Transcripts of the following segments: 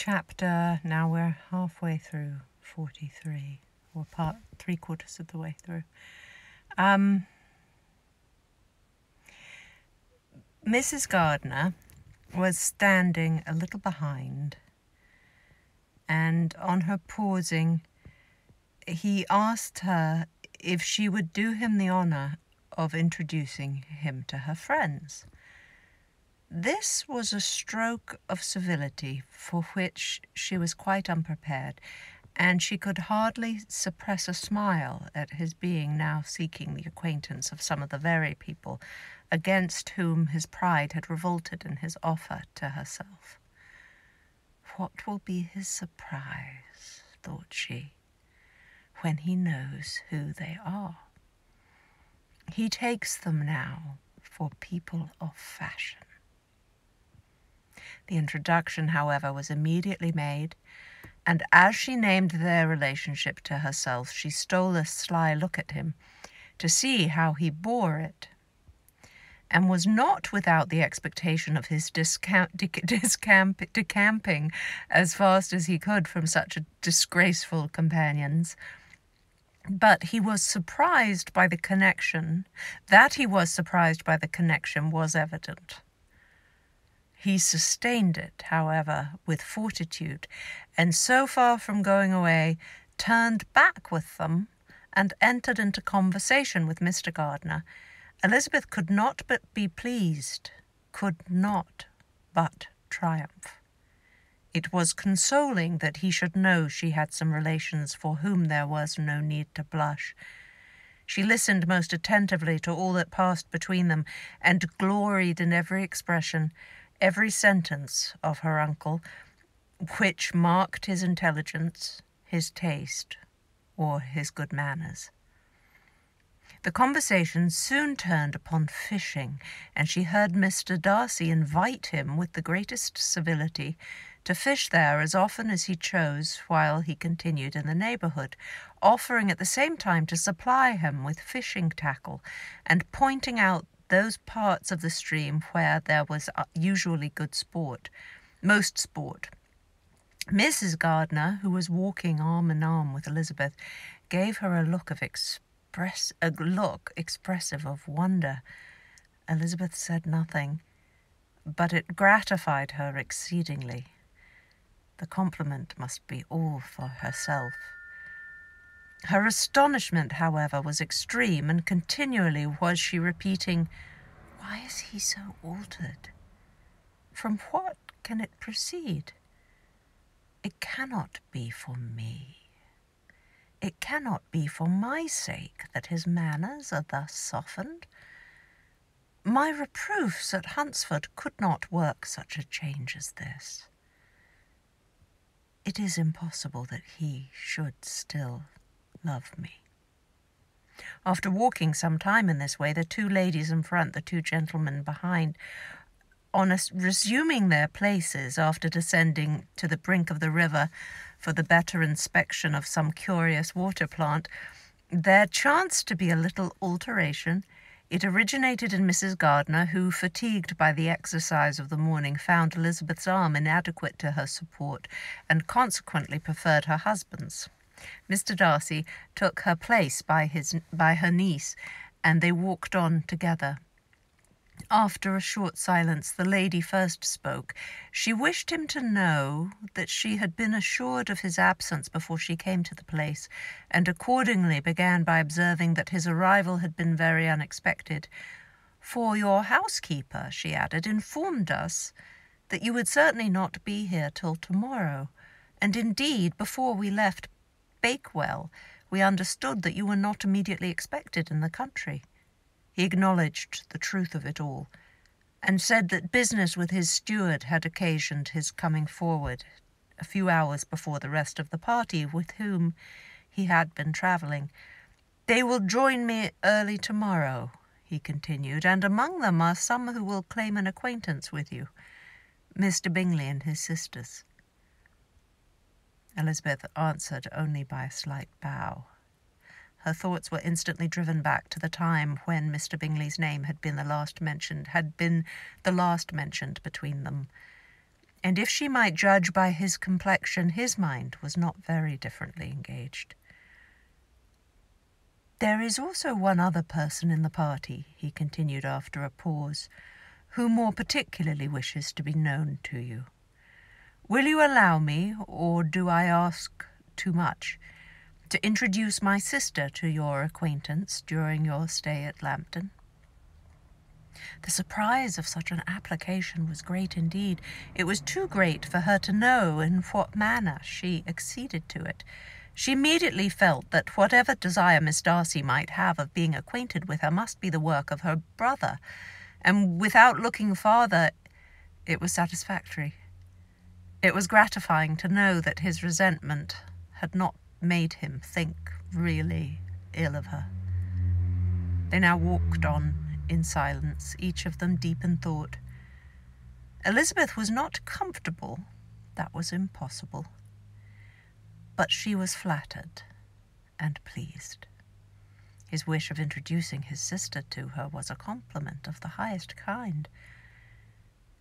Now we're halfway through 43, or three-quarters of the way through. Mrs. Gardner was standing a little behind, and on her pausing, he asked her if she would do him the honour of introducing him to her friends. This was a stroke of civility for which she was quite unprepared, and she could hardly suppress a smile at his being now seeking the acquaintance of some of the very people against whom his pride had revolted in his offer to herself. What will be his surprise, thought she, when he knows who they are? He takes them now for people of fashion. The introduction, however, was immediately made, and as she named their relationship to herself, she stole a sly look at him to see how he bore it, and was not without the expectation of his decamping as fast as he could from such disgraceful companions. But he was surprised by the connection. That he was surprised by the connection was evident. He sustained it, however, with fortitude, and so far from going away, turned back with them and entered into conversation with Mr. Gardner. Elizabeth could not but be pleased, could not but triumph. It was consoling that he should know she had some relations for whom there was no need to blush. She listened most attentively to all that passed between them, and gloried in every expression, every sentence of her uncle, which marked his intelligence, his taste, or his good manners. The conversation soon turned upon fishing, and she heard Mr. Darcy invite him with the greatest civility to fish there as often as he chose while he continued in the neighbourhood, offering at the same time to supply him with fishing tackle, and pointing out those parts of the stream where there was usually most sport. Mrs. Gardner, who was walking arm in arm with Elizabeth, gave her a look expressive of wonder. Elizabeth said nothing, but it gratified her exceedingly. The compliment must be all for herself. Her astonishment, however, was extreme, and continually was she repeating, "Why is he so altered? From what can it proceed? It cannot be for me. It cannot be for my sake that his manners are thus softened. My reproofs at Hunsford could not work such a change as this. It is impossible that he should still love me." After walking some time in this way, the two ladies in front, the two gentlemen behind, resuming their places after descending to the brink of the river for the better inspection of some curious water plant, there chanced to be a little alteration. It originated in Mrs. Gardner, who, fatigued by the exercise of the morning, found Elizabeth's arm inadequate to her support, and consequently preferred her husband's. Mr. Darcy took her place by her niece, and they walked on together. After a short silence, the lady first spoke. She wished him to know that she had been assured of his absence before she came to the place, and accordingly began by observing that his arrival had been very unexpected. "For your housekeeper," she added, "informed us that you would certainly not be here till tomorrow, and indeed, before we left Bakewell, we understood that you were not immediately expected in the country." He acknowledged the truth of it all, and said that business with his steward had occasioned his coming forward a few hours before the rest of the party with whom he had been travelling. "They will join me early tomorrow," he continued, "and among them are some who will claim an acquaintance with you, Mr. Bingley and his sisters." Elizabeth answered only by a slight bow. Her thoughts were instantly driven back to the time when Mr. Bingley's name had been the last mentioned between them, and if she might judge by his complexion, his mind was not very differently engaged. "There is also one other person in the party," he continued after a pause, "who more particularly wishes to be known to you. Will you allow me, or do I ask too much, to introduce my sister to your acquaintance during your stay at Lambton?" The surprise of such an application was great indeed. It was too great for her to know in what manner she acceded to it. She immediately felt that whatever desire Miss Darcy might have of being acquainted with her must be the work of her brother, and without looking farther, it was satisfactory. It was gratifying to know that his resentment had not made him think really ill of her. They now walked on in silence, each of them deep in thought. Elizabeth was not comfortable. That was impossible. But she was flattered and pleased. His wish of introducing his sister to her was a compliment of the highest kind.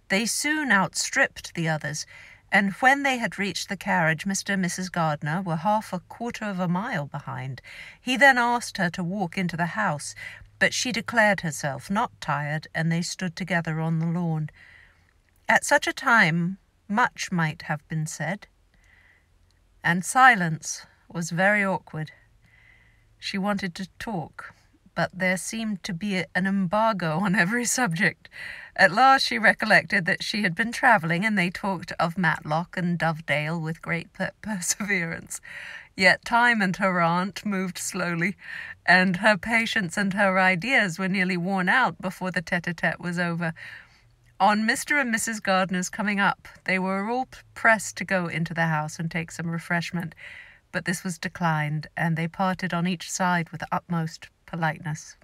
They soon outstripped the others, and when they had reached the carriage, Mr. and Mrs. Gardiner were half a quarter of a mile behind. He then asked her to walk into the house, but she declared herself not tired, and they stood together on the lawn. At such a time much might have been said, and silence was very awkward. She wanted to talk, but there seemed to be an embargo on every subject. At last she recollected that she had been travelling, and they talked of Matlock and Dovedale with great perseverance. Yet time and her aunt moved slowly, and her patience and her ideas were nearly worn out before the tete-a-tete was over. On Mr. and Mrs. Gardiner's coming up, they were all pressed to go into the house and take some refreshment, but this was declined, and they parted on each side with the utmost politeness.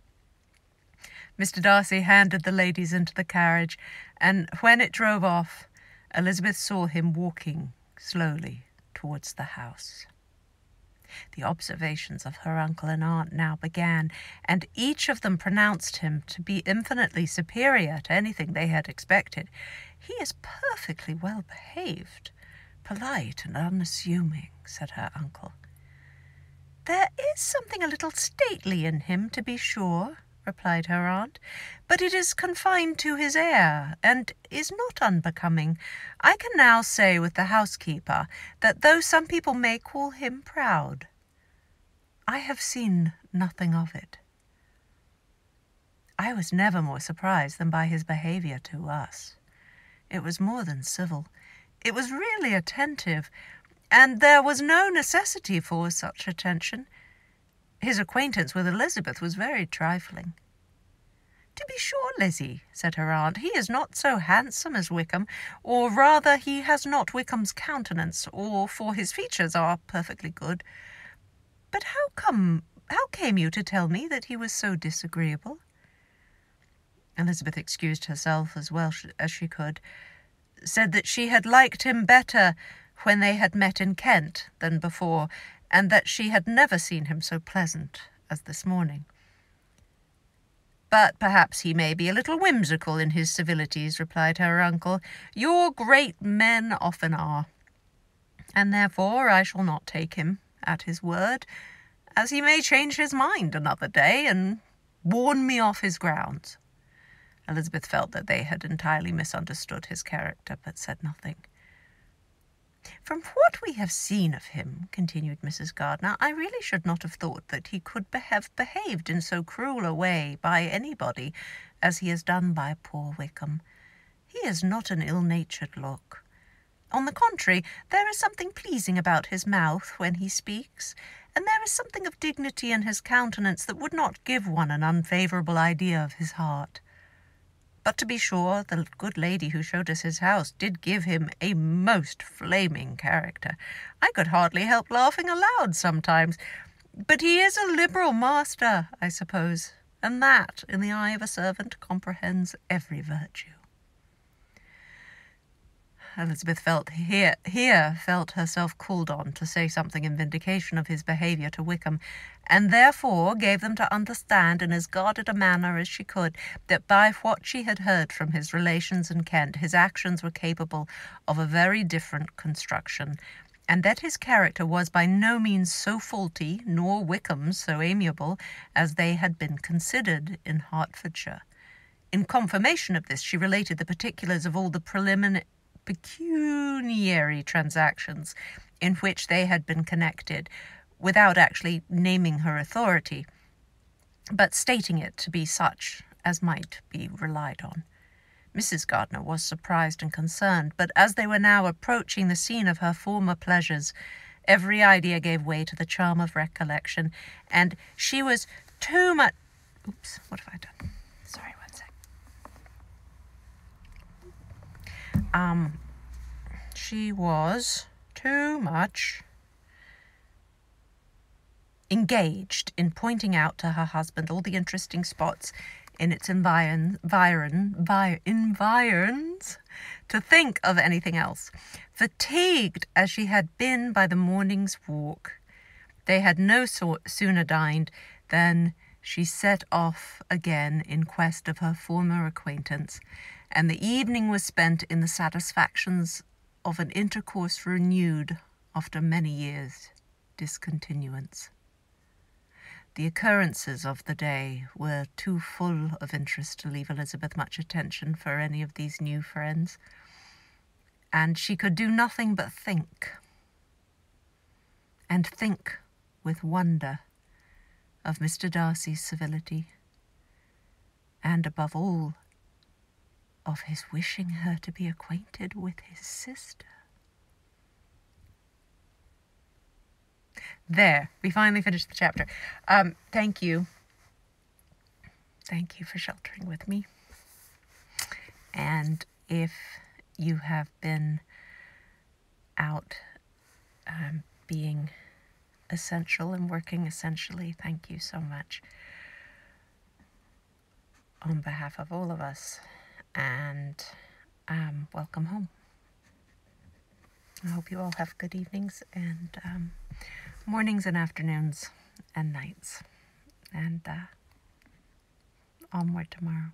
Mr. Darcy handed the ladies into the carriage, and when it drove off, Elizabeth saw him walking slowly towards the house. The observations of her uncle and aunt now began, and each of them pronounced him to be infinitely superior to anything they had expected. "He is perfectly well behaved, polite and unassuming," said her uncle. "There is something a little stately in him, to be sure," replied her aunt, "but it is confined to his air, and is not unbecoming. I can now say with the housekeeper that though some people may call him proud, I have seen nothing of it. I was never more surprised than by his behaviour to us. It was more than civil. It was really attentive, and there was no necessity for such attention. His acquaintance with Elizabeth was very trifling." "To be sure, Lizzie," said her aunt, "he is not so handsome as Wickham, or rather he has not Wickham's countenance, for his features are perfectly good. But how came you to tell me that he was so disagreeable?" Elizabeth excused herself as well as she could, said that she had liked him better when they had met in Kent than before, and that she had never seen him so pleasant as this morning. "But perhaps he may be a little whimsical in his civilities," replied her uncle. "Your great men often are, and therefore I shall not take him at his word, as he may change his mind another day and warn me off his grounds." Elizabeth felt that they had entirely misunderstood his character, but said nothing. "From what we have seen of him," continued Mrs. Gardiner, "I really should not have thought that he could have behaved in so cruel a way by anybody as he has done by poor Wickham. He has not an ill-natured look. On the contrary, there is something pleasing about his mouth when he speaks, and there is something of dignity in his countenance that would not give one an unfavourable idea of his heart. But to be sure, the good lady who showed us his house did give him a most flaming character. I could hardly help laughing aloud sometimes. But he is a liberal master, I suppose, and that, in the eye of a servant, comprehends every virtue." Elizabeth felt felt herself called on to say something in vindication of his behaviour to Wickham, and therefore gave them to understand in as guarded a manner as she could that by what she had heard from his relations in Kent, his actions were capable of a very different construction, and that his character was by no means so faulty, nor Wickham's so amiable, as they had been considered in Hertfordshire. In confirmation of this, she related the particulars of all the pecuniary transactions in which they had been connected, without actually naming her authority, but stating it to be such as might be relied on. Mrs. Gardiner was surprised and concerned, but as they were now approaching the scene of her former pleasures, every idea gave way to the charm of recollection, and she was too much... Oops, what have I done? Sorry, one sec. She was too much engaged in pointing out to her husband all the interesting spots in its environs to think of anything else. Fatigued as she had been by the morning's walk, they had no sooner dined than she set off again in quest of her former acquaintance, and the evening was spent in the satisfactions of an intercourse renewed after many years' discontinuance. The occurrences of the day were too full of interest to leave Elizabeth much attention for any of these new friends, and she could do nothing but think, and think with wonder of Mr. Darcy's civility, and above all, of his wishing her to be acquainted with his sister. There, we finally finished the chapter. Thank you. Thank you for sheltering with me. And if you have been out being essential and working essentially, thank you so much. On behalf of all of us, and welcome home. I hope you all have good evenings and mornings and afternoons and nights, and onward tomorrow.